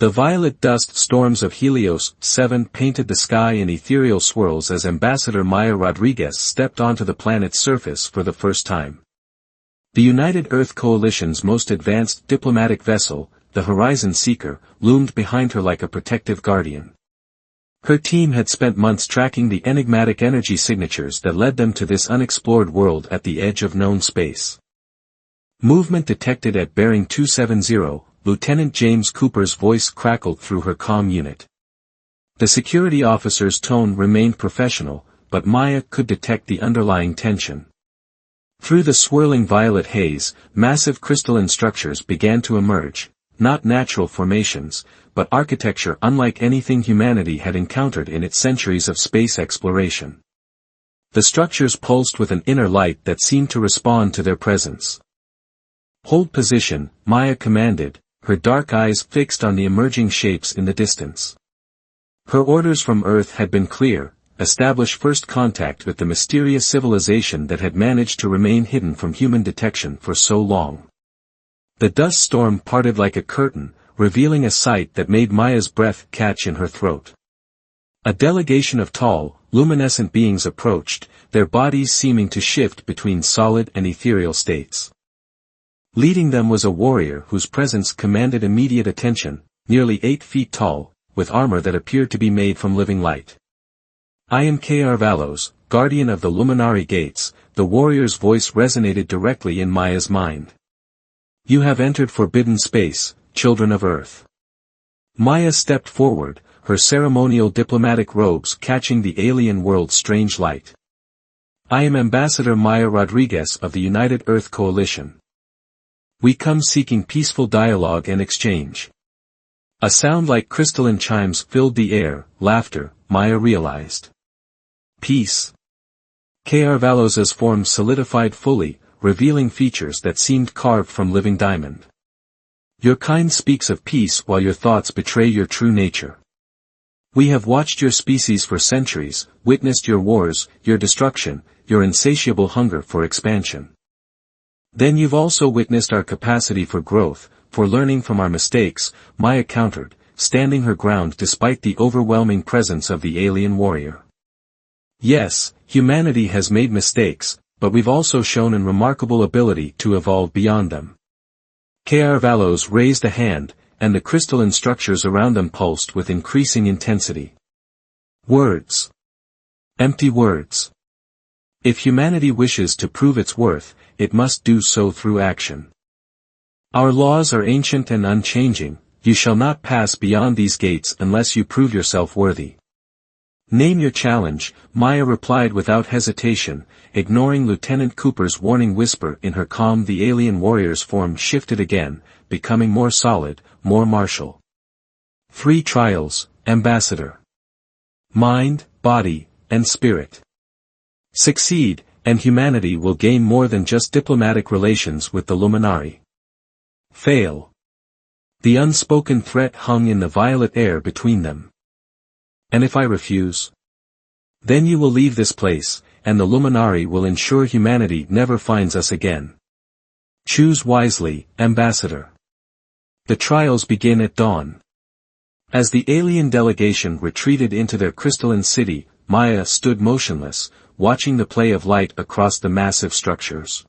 The violet dust storms of Helios 7 painted the sky in ethereal swirls as Ambassador Maya Rodriguez stepped onto the planet's surface for the first time. The United Earth Coalition's most advanced diplomatic vessel, the Horizon Seeker, loomed behind her like a protective guardian. Her team had spent months tracking the enigmatic energy signatures that led them to this unexplored world at the edge of known space. Movement detected at bearing 270, Lieutenant James Cooper's voice crackled through her comm unit. The security officer's tone remained professional, but Maya could detect the underlying tension. Through the swirling violet haze, massive crystalline structures began to emerge, not natural formations, but architecture unlike anything humanity had encountered in its centuries of space exploration. The structures pulsed with an inner light that seemed to respond to their presence. "Hold position," Maya commanded, her dark eyes fixed on the emerging shapes in the distance. Her orders from Earth had been clear: establish first contact with the mysterious civilization that had managed to remain hidden from human detection for so long. The dust storm parted like a curtain, revealing a sight that made Maya's breath catch in her throat. A delegation of tall, luminescent beings approached, their bodies seeming to shift between solid and ethereal states. Leading them was a warrior whose presence commanded immediate attention, nearly 8 feet tall, with armor that appeared to be made from living light. "I am Valos, guardian of the Luminary Gates," the warrior's voice resonated directly in Maya's mind. "You have entered forbidden space, children of Earth." Maya stepped forward, her ceremonial diplomatic robes catching the alien world's strange light. "I am Ambassador Maya Rodriguez of the United Earth Coalition. We come seeking peaceful dialogue and exchange." A sound like crystalline chimes filled the air, laughter, Maya realized. Peace. Valos's form solidified fully, revealing features that seemed carved from living diamond. "Your kind speaks of peace while your thoughts betray your true nature. We have watched your species for centuries, witnessed your wars, your destruction, your insatiable hunger for expansion. Then you've also witnessed our capacity for growth, for learning from our mistakes," Maya countered, standing her ground despite the overwhelming presence of the alien warrior. "Yes, humanity has made mistakes, but we've also shown a remarkable ability to evolve beyond them." Valos raised a hand, and the crystalline structures around them pulsed with increasing intensity. Words. Empty words. If humanity wishes to prove its worth, it must do so through action. "Our laws are ancient and unchanging, you shall not pass beyond these gates unless you prove yourself worthy." "Name your challenge," Maya replied without hesitation, ignoring Lieutenant Cooper's warning whisper in her calm. The alien warrior's form shifted again, becoming more solid, more martial. "3 trials, Ambassador. Mind, body, and spirit. Succeed, and humanity will gain more than just diplomatic relations with the Luminari. Fail." The unspoken threat hung in the violet air between them. "And if I refuse? Then you will leave this place, and the Luminari will ensure humanity never finds us again. Choose wisely, Ambassador. The trials begin at dawn." As the alien delegation retreated into their crystalline city, Maya stood motionless, watching the play of light across the massive structures.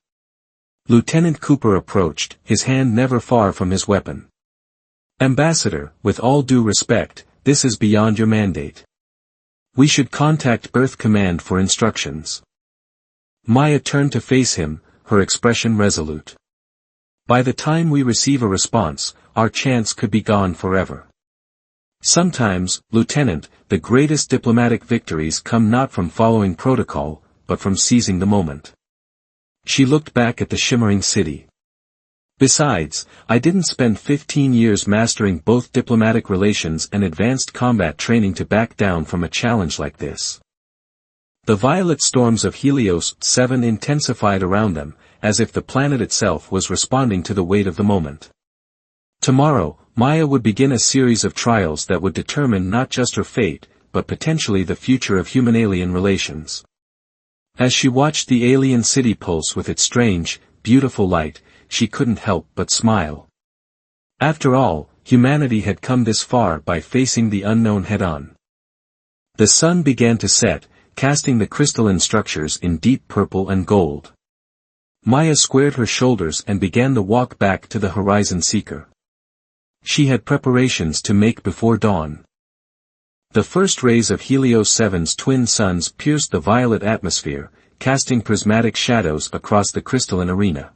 Lieutenant Cooper approached, his hand never far from his weapon. "Ambassador, with all due respect, this is beyond your mandate. We should contact Earth Command for instructions." Maya turned to face him, her expression resolute. "By the time we receive a response, our chance could be gone forever. Sometimes, Lieutenant, the greatest diplomatic victories come not from following protocol, but from seizing the moment." She looked back at the shimmering city. "Besides, I didn't spend 15 years mastering both diplomatic relations and advanced combat training to back down from a challenge like this." The violet storms of Helios 7 intensified around them, as if the planet itself was responding to the weight of the moment. Tomorrow, Maya would begin a series of trials that would determine not just her fate, but potentially the future of human-alien relations. As she watched the alien city pulse with its strange, beautiful light, she couldn't help but smile. After all, humanity had come this far by facing the unknown head-on. The sun began to set, casting the crystalline structures in deep purple and gold. Maya squared her shoulders and began the walk back to the Horizon Seeker. She had preparations to make before dawn. The first rays of Helios 7's twin suns pierced the violet atmosphere, casting prismatic shadows across the crystalline arena.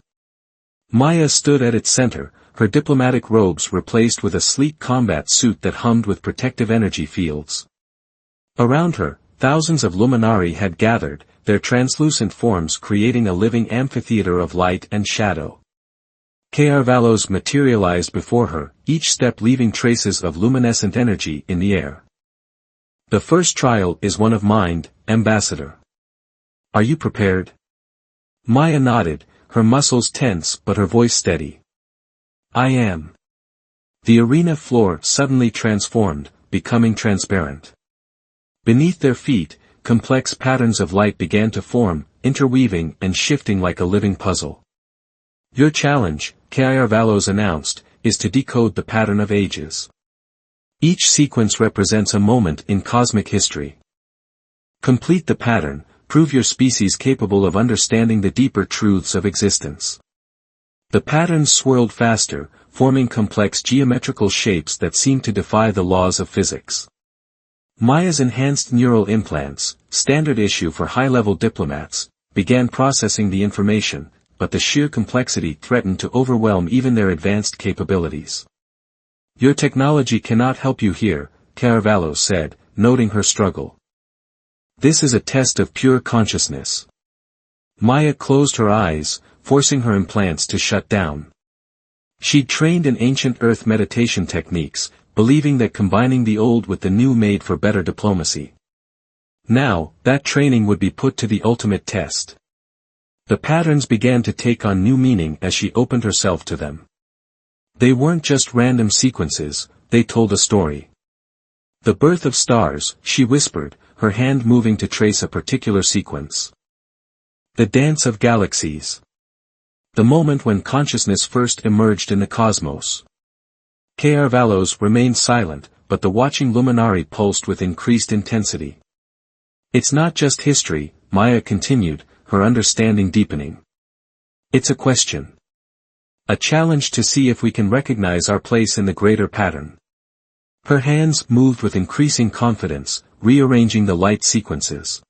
Maya stood at its center, her diplomatic robes replaced with a sleek combat suit that hummed with protective energy fields. Around her, thousands of luminari had gathered, their translucent forms creating a living amphitheater of light and shadow. Carvalhos materialized before her, each step leaving traces of luminescent energy in the air. The first trial is one of mind, Ambassador. Are you prepared? Maya nodded, her muscles tense but her voice steady. I am. The arena floor suddenly transformed, becoming transparent. Beneath their feet, complex patterns of light began to form, interweaving and shifting like a living puzzle. Your challenge, Carvalhos announced, is to decode the pattern of ages. Each sequence represents a moment in cosmic history. Complete the pattern, prove your species capable of understanding the deeper truths of existence. The patterns swirled faster, forming complex geometrical shapes that seemed to defy the laws of physics. Maya's enhanced neural implants, standard issue for high-level diplomats, began processing the information, but the sheer complexity threatened to overwhelm even their advanced capabilities. Your technology cannot help you here, Carvalhos said, noting her struggle. This is a test of pure consciousness. Maya closed her eyes, forcing her implants to shut down. She'd trained in ancient Earth meditation techniques, believing that combining the old with the new made for better diplomacy. Now, that training would be put to the ultimate test. The patterns began to take on new meaning as she opened herself to them. They weren't just random sequences, they told a story. The birth of stars, she whispered, her hand moving to trace a particular sequence. The dance of galaxies. The moment when consciousness first emerged in the cosmos. Carvalhos remained silent, but the watching luminari pulsed with increased intensity. It's not just history, Maya continued, her understanding deepening. It's a question. A challenge to see if we can recognize our place in the greater pattern. Her hands moved with increasing confidence, rearranging the light sequences.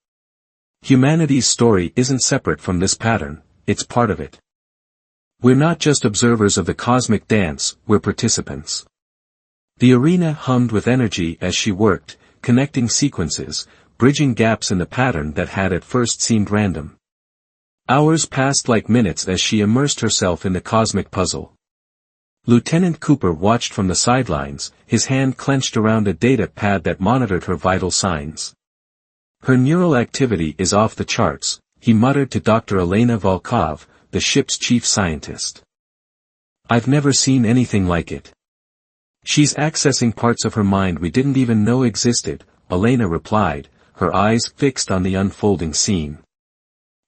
Humanity's story isn't separate from this pattern, it's part of it. We're not just observers of the cosmic dance, we're participants. The arena hummed with energy as she worked, connecting sequences, bridging gaps in the pattern that had at first seemed random. Hours passed like minutes as she immersed herself in the cosmic puzzle. Lieutenant Cooper watched from the sidelines, his hand clenched around a data pad that monitored her vital signs. Her neural activity is off the charts, he muttered to Dr. Elena Volkov, the ship's chief scientist. I've never seen anything like it. She's accessing parts of her mind we didn't even know existed, Elena replied, her eyes fixed on the unfolding scene.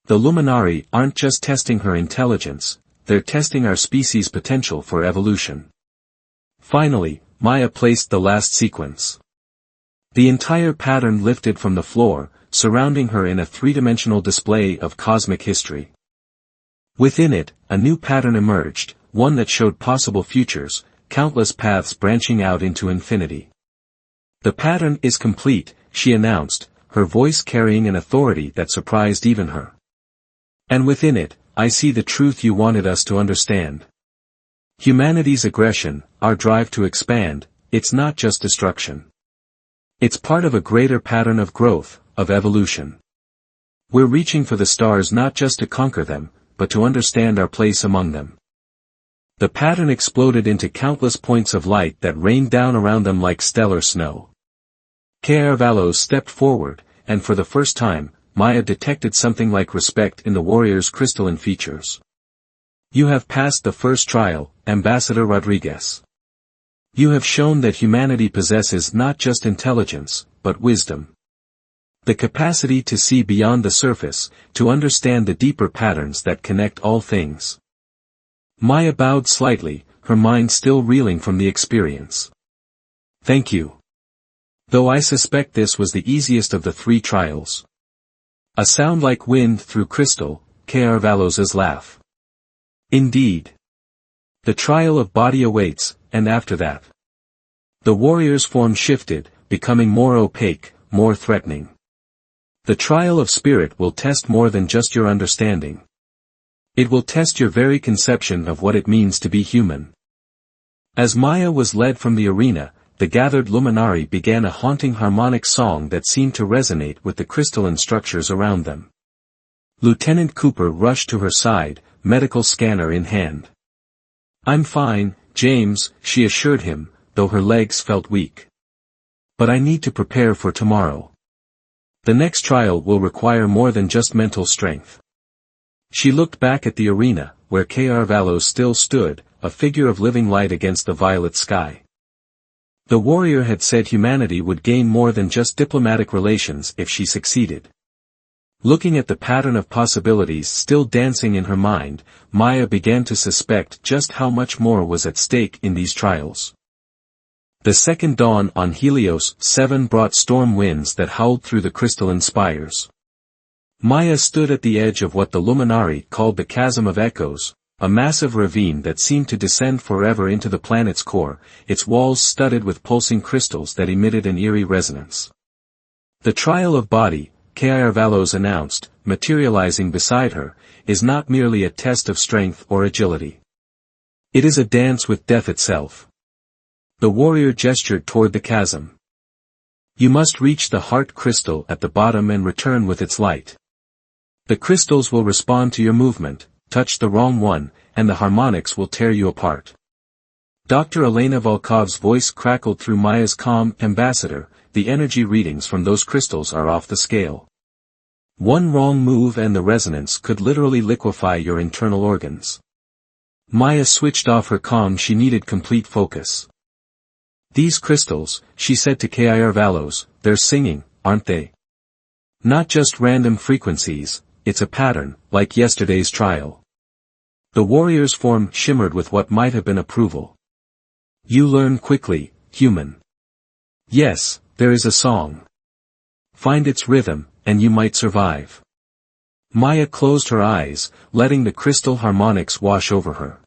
The luminari aren't just testing her intelligence, they're testing our species' potential for evolution. Finally, Maya placed the last sequence. The entire pattern lifted from the floor, surrounding her in a three-dimensional display of cosmic history. Within it, a new pattern emerged, one that showed possible futures, countless paths branching out into infinity. The pattern is complete, she announced, her voice carrying an authority that surprised even her. And within it, I see the truth you wanted us to understand. Humanity's aggression, our drive to expand, it's not just destruction. It's part of a greater pattern of growth, of evolution. We're reaching for the stars not just to conquer them, but to understand our place among them. The pattern exploded into countless points of light that rained down around them like stellar snow. Carvalhos stepped forward, and for the first time, Maya detected something like respect in the warrior's crystalline features. You have passed the first trial, Ambassador Rodriguez. You have shown that humanity possesses not just intelligence, but wisdom. The capacity to see beyond the surface, to understand the deeper patterns that connect all things. Maya bowed slightly, her mind still reeling from the experience. "Thank you. Though I suspect this was the easiest of the 3 trials." A sound like wind through crystal, Carvalhos's laugh. "Indeed. The trial of body awaits, and after that." The warrior's form shifted, becoming more opaque, more threatening. "The trial of spirit will test more than just your understanding. It will test your very conception of what it means to be human." As Maya was led from the arena, the gathered luminari began a haunting harmonic song that seemed to resonate with the crystalline structures around them. Lieutenant Cooper rushed to her side, medical scanner in hand. "I'm fine, James," she assured him, though her legs felt weak. "But I need to prepare for tomorrow. The next trial will require more than just mental strength." She looked back at the arena, where Carvalhos still stood, a figure of living light against the violet sky. The warrior had said humanity would gain more than just diplomatic relations if she succeeded. Looking at the pattern of possibilities still dancing in her mind, Maya began to suspect just how much more was at stake in these trials. The second dawn on Helios 7 brought storm winds that howled through the crystalline spires. Maya stood at the edge of what the luminari called the Chasm of Echoes, a massive ravine that seemed to descend forever into the planet's core, its walls studded with pulsing crystals that emitted an eerie resonance. "The trial of body," Carvalhos announced, materializing beside her, "is not merely a test of strength or agility. It is a dance with death itself." The warrior gestured toward the chasm. "You must reach the heart crystal at the bottom and return with its light. The crystals will respond to your movement. Touch the wrong one, and the harmonics will tear you apart." Dr. Elena Volkov's voice crackled through Maya's calm. "Ambassador, the energy readings from those crystals are off the scale. One wrong move and the resonance could literally liquefy your internal organs." Maya switched off her calm. She needed complete focus. "These crystals," she said to Carvalhos, "they're singing, aren't they? Not just random frequencies, it's a pattern, like yesterday's trial." The warrior's form shimmered with what might have been approval. "You learn quickly, human. Yes, there is a song. Find its rhythm, and you might survive." Maya closed her eyes, letting the crystal harmonics wash over her.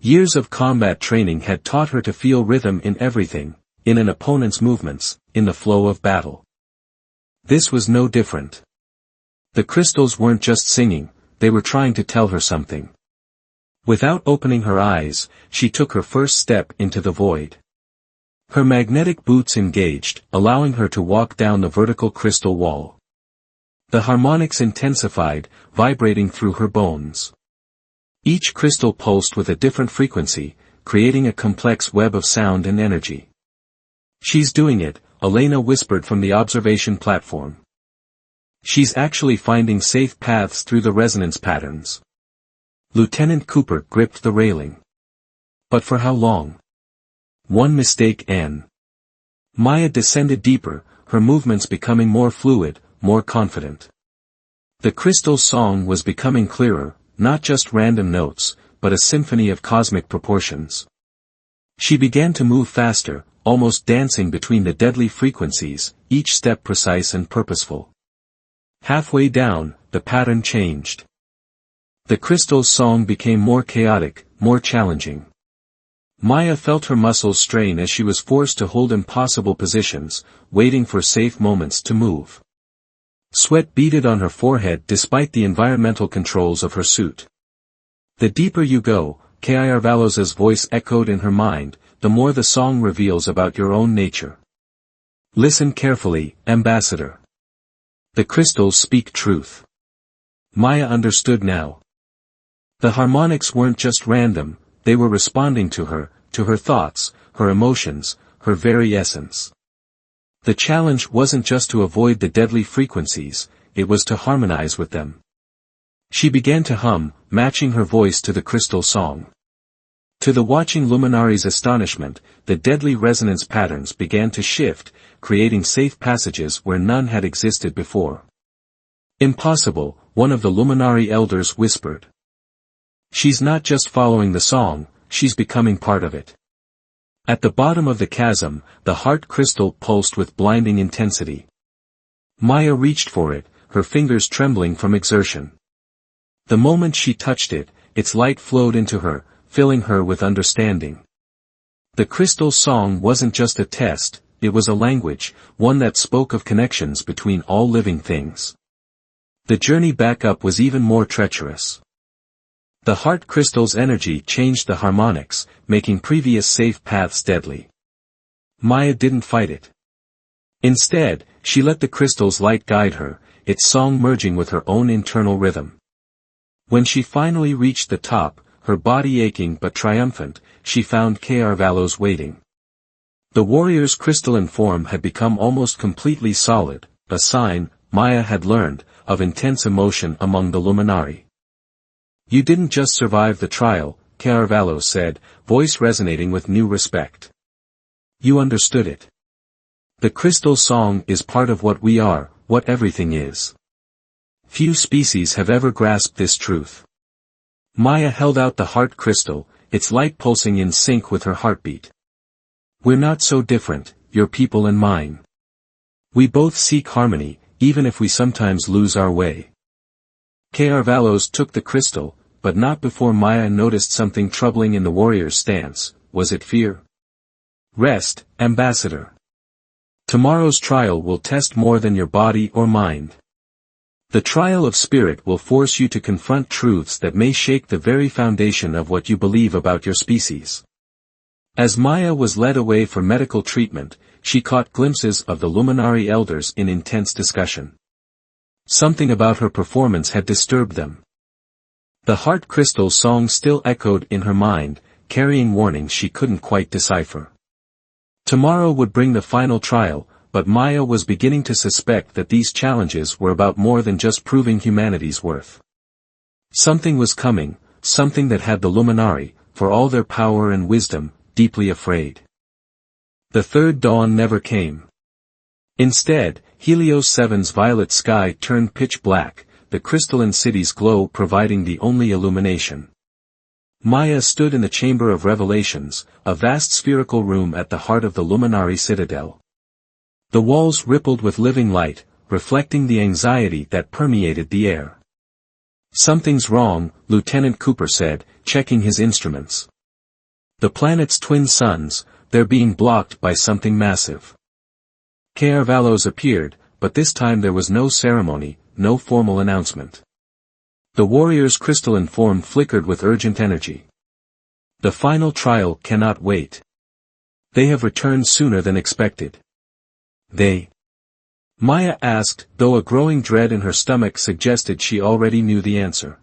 Years of combat training had taught her to feel rhythm in everything, in an opponent's movements, in the flow of battle. This was no different. The crystals weren't just singing, they were trying to tell her something. Without opening her eyes, she took her first step into the void. Her magnetic boots engaged, allowing her to walk down the vertical crystal wall. The harmonics intensified, vibrating through her bones. Each crystal pulsed with a different frequency, creating a complex web of sound and energy. "She's doing it," Elena whispered from the observation platform. "She's actually finding safe paths through the resonance patterns." Lieutenant Cooper gripped the railing. But for how long? One mistake and Maya descended deeper, her movements becoming more fluid, more confident. The crystal's song was becoming clearer, not just random notes, but a symphony of cosmic proportions. She began to move faster, almost dancing between the deadly frequencies, each step precise and purposeful. Halfway down, the pattern changed. The crystal's song became more chaotic, more challenging. Maya felt her muscles strain as she was forced to hold impossible positions, waiting for safe moments to move. Sweat beaded on her forehead despite the environmental controls of her suit. "The deeper you go," Carvalhos's voice echoed in her mind, "the more the song reveals about your own nature. Listen carefully, Ambassador. The crystals speak truth." Maya understood now. The harmonics weren't just random, they were responding to her thoughts, her emotions, her very essence. The challenge wasn't just to avoid the deadly frequencies, it was to harmonize with them. She began to hum, matching her voice to the crystal song. To the watching luminari's astonishment, the deadly resonance patterns began to shift, creating safe passages where none had existed before. "Impossible," one of the luminari elders whispered. "She's not just following the song, she's becoming part of it. At the bottom of the chasm, the heart crystal pulsed with blinding intensity. Maya reached for it, her fingers trembling from exertion. The moment she touched it, its light flowed into her, filling her with understanding. The crystal's song wasn't just a test, it was a language, one that spoke of connections between all living things. The journey back up was even more treacherous. The heart crystal's energy changed the harmonics, making previous safe paths deadly. Maya didn't fight it. Instead, she let the crystal's light guide her, its song merging with her own internal rhythm. When she finally reached the top, her body aching but triumphant, she found Carvalho's waiting. The warrior's crystalline form had become almost completely solid, a sign, Maya had learned, of intense emotion among the Luminari. "You didn't just survive the trial," Carvalho said, voice resonating with new respect. "You understood it. The crystal song is part of what we are, what everything is. Few species have ever grasped this truth." Maya held out the heart crystal, its light pulsing in sync with her heartbeat. "We're not so different, your people and mine. We both seek harmony, even if we sometimes lose our way." Carvalho's took the crystal, but not before Maya noticed something troubling in the warrior's stance. Was it fear? "Rest, ambassador. Tomorrow's trial will test more than your body or mind. The trial of spirit will force you to confront truths that may shake the very foundation of what you believe about your species." As Maya was led away for medical treatment, she caught glimpses of the Luminari elders in intense discussion. Something about her performance had disturbed them. The heart crystal song still echoed in her mind, carrying warnings she couldn't quite decipher. Tomorrow would bring the final trial, but Maya was beginning to suspect that these challenges were about more than just proving humanity's worth. Something was coming, something that had the Luminari, for all their power and wisdom, deeply afraid. The third dawn never came. Instead, Helios 7's violet sky turned pitch black, the crystalline city's glow providing the only illumination. Maya stood in the Chamber of Revelations, a vast spherical room at the heart of the Luminari citadel. The walls rippled with living light, reflecting the anxiety that permeated the air. "Something's wrong," Lieutenant Cooper said, checking his instruments. "The planet's twin suns, they're being blocked by something massive." Carvalho's appeared, but this time there was no ceremony, no formal announcement. The warrior's crystalline form flickered with urgent energy. "The final trial cannot wait. They have returned sooner than expected." "They?" Maya asked, though a growing dread in her stomach suggested she already knew the answer.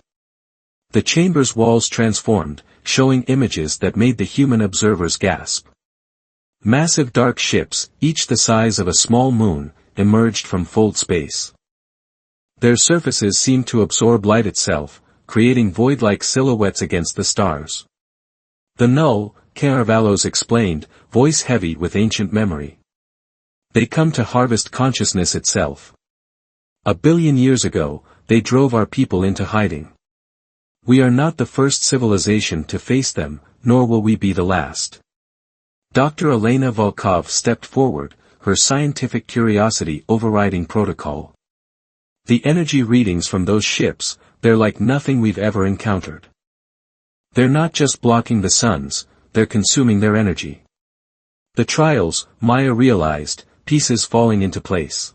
The chamber's walls transformed, showing images that made the human observers gasp. Massive dark ships, each the size of a small moon, emerged from fold space. Their surfaces seemed to absorb light itself, creating void-like silhouettes against the stars. "The null," Carvalho's explained, voice heavy with ancient memory. "They come to harvest consciousness itself. 1 billion years ago, they drove our people into hiding. We are not the first civilization to face them, nor will we be the last." Dr. Elena Volkov stepped forward, her scientific curiosity overriding protocol. "The energy readings from those ships, they're like nothing we've ever encountered. They're not just blocking the suns, they're consuming their energy." The trials, Maya realized, pieces falling into place.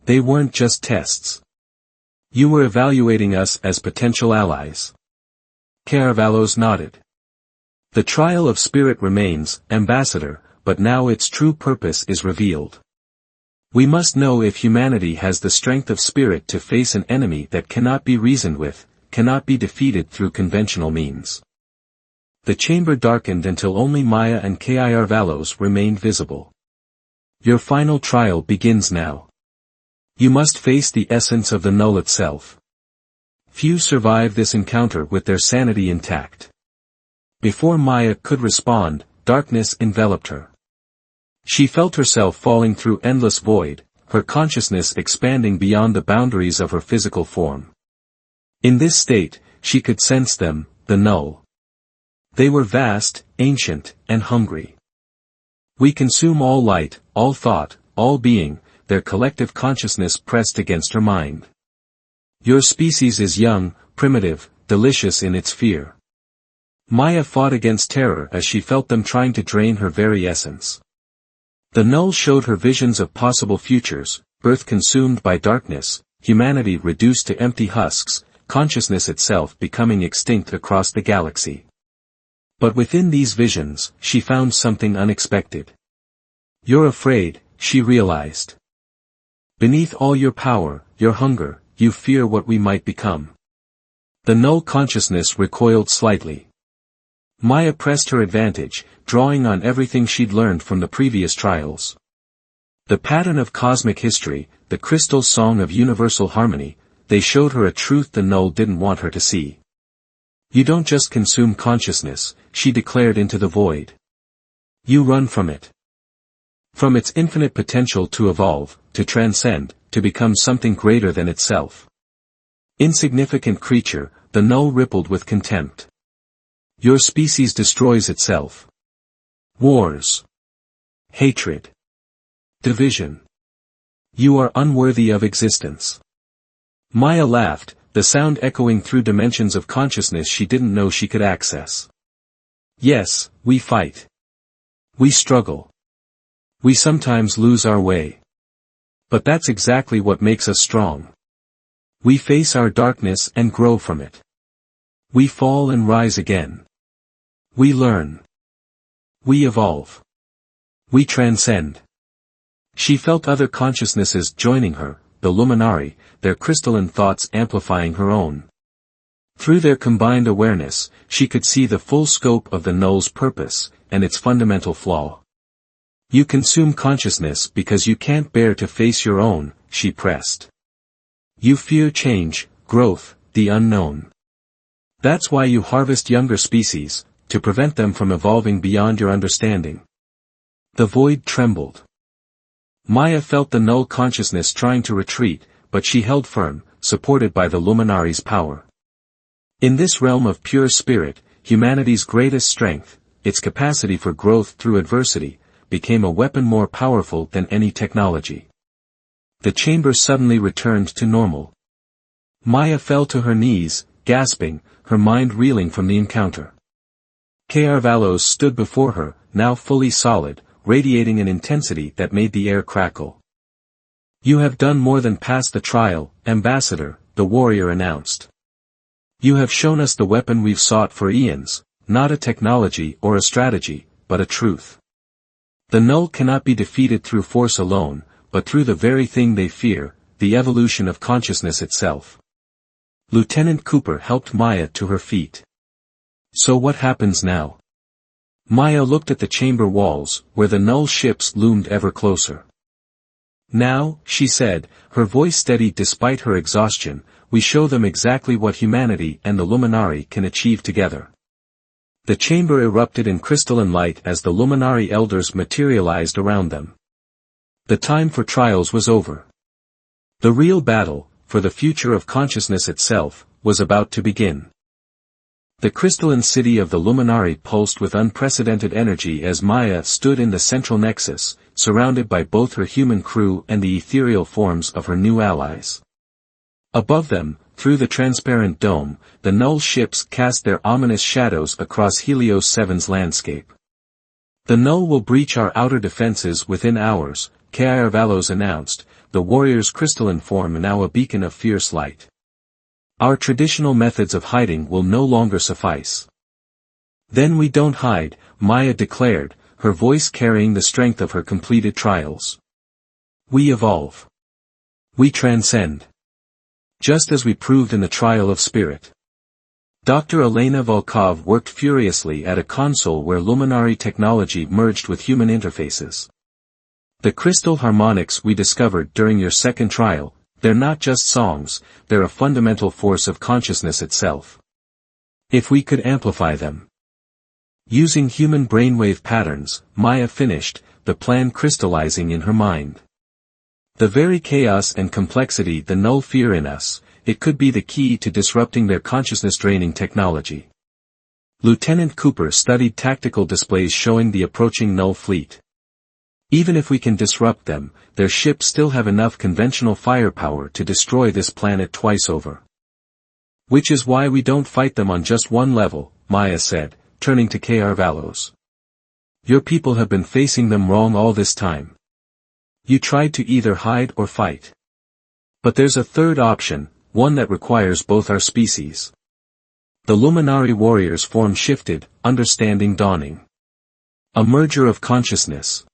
They weren't just tests. "You were evaluating us as potential allies." Carvalho's nodded. "The trial of spirit remains, ambassador, but now its true purpose is revealed. We must know if humanity has the strength of spirit to face an enemy that cannot be reasoned with, cannot be defeated through conventional means." The chamber darkened until only Maya and Carvalho's remained visible. "Your final trial begins now. You must face the essence of the null itself. Few survive this encounter with their sanity intact." Before Maya could respond, darkness enveloped her. She felt herself falling through endless void, her consciousness expanding beyond the boundaries of her physical form. In this state, she could sense them, the null. They were vast, ancient, and hungry. We consume all light, all thought, all being, their collective consciousness pressed against her mind. Your species is young, primitive, delicious in its fear. Maya fought against terror as she felt them trying to drain her very essence. The null showed her visions of possible futures, Earth consumed by darkness, humanity reduced to empty husks, consciousness itself becoming extinct across the galaxy. But within these visions, she found something unexpected. You're afraid, she realized. Beneath all your power, your hunger, you fear what we might become. The null consciousness recoiled slightly. Maya pressed her advantage, drawing on everything she'd learned from the previous trials. The pattern of cosmic history, the crystal song of universal harmony, they showed her a truth the null didn't want her to see. You don't just consume consciousness, she declared into the void. You run from it. From its infinite potential to evolve, to transcend, to become something greater than itself. Insignificant creature, the null rippled with contempt. Your species destroys itself. Wars. Hatred. Division. You are unworthy of existence. Maya laughed, the sound echoing through dimensions of consciousness she didn't know she could access. Yes, we fight. We struggle. We sometimes lose our way. But that's exactly what makes us strong. We face our darkness and grow from it. We fall and rise again. We learn. We evolve. We transcend. She felt other consciousnesses joining her, the Luminari, their crystalline thoughts amplifying her own. Through their combined awareness, she could see the full scope of the null's purpose, and its fundamental flaw. You consume consciousness because you can't bear to face your own, she pressed. You fear change, growth, the unknown. That's why you harvest younger species, to prevent them from evolving beyond your understanding. The void trembled. Maya felt the null consciousness trying to retreat, but she held firm, supported by the Luminari's power. In this realm of pure spirit, humanity's greatest strength, its capacity for growth through adversity, became a weapon more powerful than any technology. The chamber suddenly returned to normal. Maya fell to her knees, gasping, her mind reeling from the encounter. Carvalho's stood before her, now fully solid, radiating an intensity that made the air crackle. You have done more than pass the trial, Ambassador, the warrior announced. You have shown us the weapon we've sought for eons, not a technology or a strategy, but a truth. The null cannot be defeated through force alone, but through the very thing they fear, the evolution of consciousness itself. Lieutenant Cooper helped Maya to her feet. So what happens now? Maya looked at the chamber walls, where the null ships loomed ever closer. Now, she said, her voice steady despite her exhaustion, we show them exactly what humanity and the Luminari can achieve together. The chamber erupted in crystalline light as the Luminari elders materialized around them. The time for trials was over. The real battle, for the future of consciousness itself, was about to begin. The crystalline city of the Luminari pulsed with unprecedented energy as Maya stood in the central nexus, surrounded by both her human crew and the ethereal forms of her new allies. Above them, through the transparent dome, the null ships cast their ominous shadows across Helios 7's landscape. The null will breach our outer defenses within hours, Carvalho's announced, the warrior's crystalline form now a beacon of fierce light. Our traditional methods of hiding will no longer suffice. Then we don't hide, Maya declared, her voice carrying the strength of her completed trials. We evolve. We transcend. Just as we proved in the trial of spirit. Dr. Elena Volkov worked furiously at a console where Luminari technology merged with human interfaces. The crystal harmonics we discovered during your second trial, they're not just songs, they're a fundamental force of consciousness itself. If we could amplify them. Using human brainwave patterns, Maya finished, the plan crystallizing in her mind. The very chaos and complexity the null fear in us, it could be the key to disrupting their consciousness-draining technology. Lieutenant Cooper studied tactical displays showing the approaching Null fleet. Even if we can disrupt them, their ships still have enough conventional firepower to destroy this planet twice over. Which is why we don't fight them on just one level, Maya said, turning to Kr Valos. Your people have been facing them wrong all this time. You tried to either hide or fight. But there's a third option, one that requires both our species. The Luminari warriors' form shifted, understanding dawning. A merger of consciousness.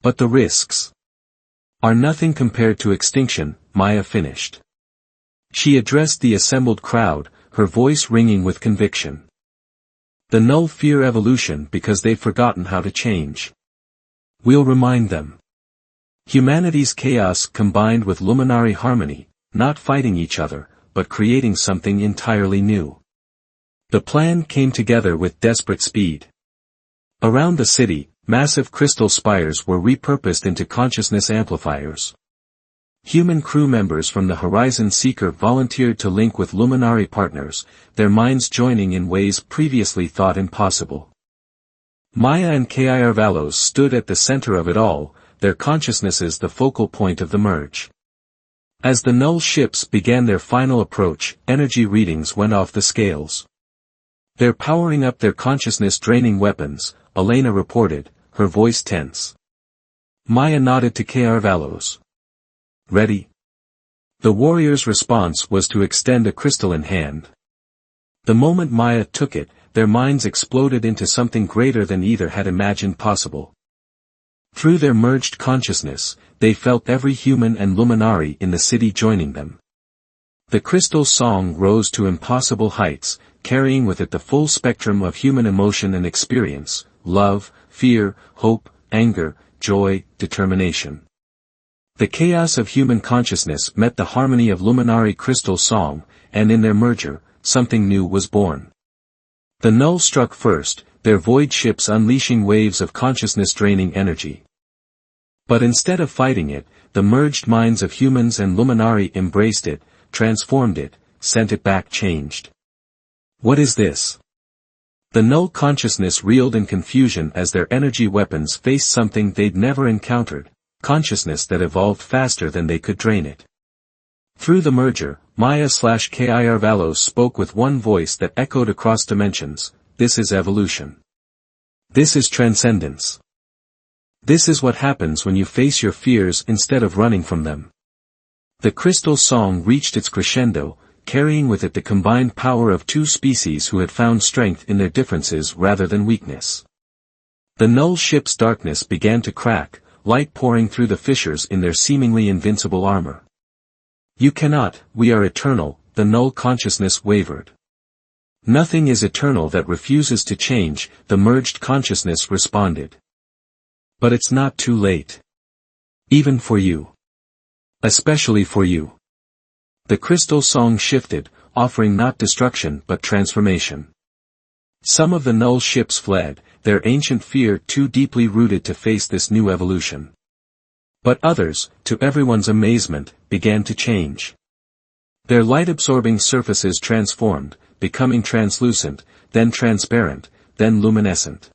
But the risks are nothing compared to extinction, Maya finished. She addressed the assembled crowd, her voice ringing with conviction. The Null fear evolution because they've forgotten how to change. We'll remind them. Humanity's chaos combined with Luminari harmony, not fighting each other, but creating something entirely new. The plan came together with desperate speed. Around the city, massive crystal spires were repurposed into consciousness amplifiers. Human crew members from the Horizon Seeker volunteered to link with Luminari partners, their minds joining in ways previously thought impossible. Maya and Kr Valos stood at the center of it all, their consciousnesses the focal point of the merge. As the Null ships began their final approach, energy readings went off the scales. They're powering up their consciousness-draining weapons, Elena reported, her voice tense. Maya nodded to Kr Valos. Ready? The warrior's response was to extend a crystalline hand. The moment Maya took it, their minds exploded into something greater than either had imagined possible. Through their merged consciousness, they felt every human and Luminari in the city joining them. The crystal song rose to impossible heights, carrying with it the full spectrum of human emotion and experience, love, fear, hope, anger, joy, determination. The chaos of human consciousness met the harmony of Luminari crystal song, and in their merger, something new was born. The Null struck first, their void ships unleashing waves of consciousness-draining energy. But instead of fighting it, the merged minds of humans and Luminari embraced it, transformed it, sent it back changed. What is this? The Null consciousness reeled in confusion as their energy weapons faced something they'd never encountered, consciousness that evolved faster than they could drain it. Through the merger, Maya/Kr Valos spoke with one voice that echoed across dimensions, this is evolution. This is transcendence. This is what happens when you face your fears instead of running from them. The crystal song reached its crescendo, carrying with it the combined power of two species who had found strength in their differences rather than weakness. The Null ship's darkness began to crack, light pouring through the fissures in their seemingly invincible armor. You cannot, we are eternal, the Null consciousness wavered. Nothing is eternal that refuses to change, the merged consciousness responded. But it's not too late. Even for you. Especially for you. The crystal song shifted, offering not destruction but transformation. Some of the Null ships fled, their ancient fear too deeply rooted to face this new evolution. But others, to everyone's amazement, began to change. Their light-absorbing surfaces transformed, becoming translucent, then transparent, then luminescent.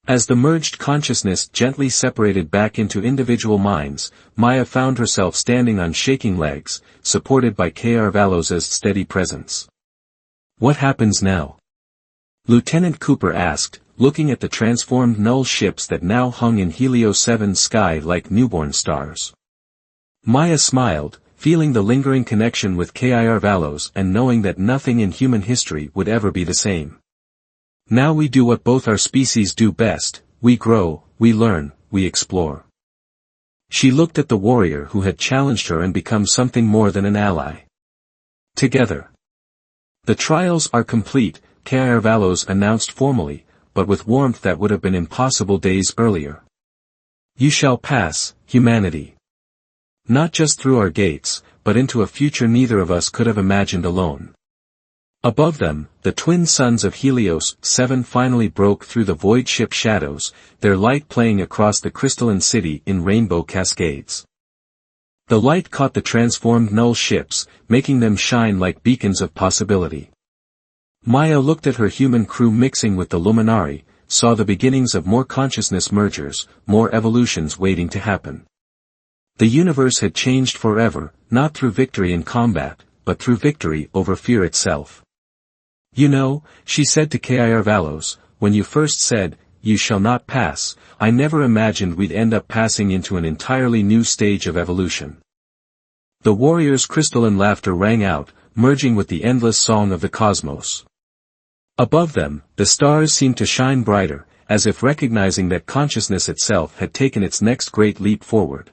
As the merged consciousness gently separated back into individual minds, Maya found herself standing on shaking legs, supported by Kr Valos' steady presence. What happens now? Lieutenant Cooper asked, looking at the transformed Null ships that now hung in Helio 7's sky like newborn stars. Maya smiled, feeling the lingering connection with Kr Valos and knowing that nothing in human history would ever be the same. Now we do what both our species do best, we grow, we learn, we explore. She looked at the warrior who had challenged her and become something more than an ally. Together. The trials are complete, Kr Valos announced formally, but with warmth that would have been impossible days earlier. You shall pass, humanity. Not just through our gates, but into a future neither of us could have imagined alone. Above them, the twin suns of Helios 7 finally broke through the void ship shadows, their light playing across the crystalline city in rainbow cascades. The light caught the transformed Null ships, making them shine like beacons of possibility. Maya looked at her human crew mixing with the Luminari, saw the beginnings of more consciousness mergers, more evolutions waiting to happen. The universe had changed forever, not through victory in combat, but through victory over fear itself. You know, she said to Kir Valos, when you first said, "You shall not pass," I never imagined we'd end up passing into an entirely new stage of evolution. The warrior's crystalline laughter rang out, merging with the endless song of the cosmos. Above them, the stars seemed to shine brighter, as if recognizing that consciousness itself had taken its next great leap forward.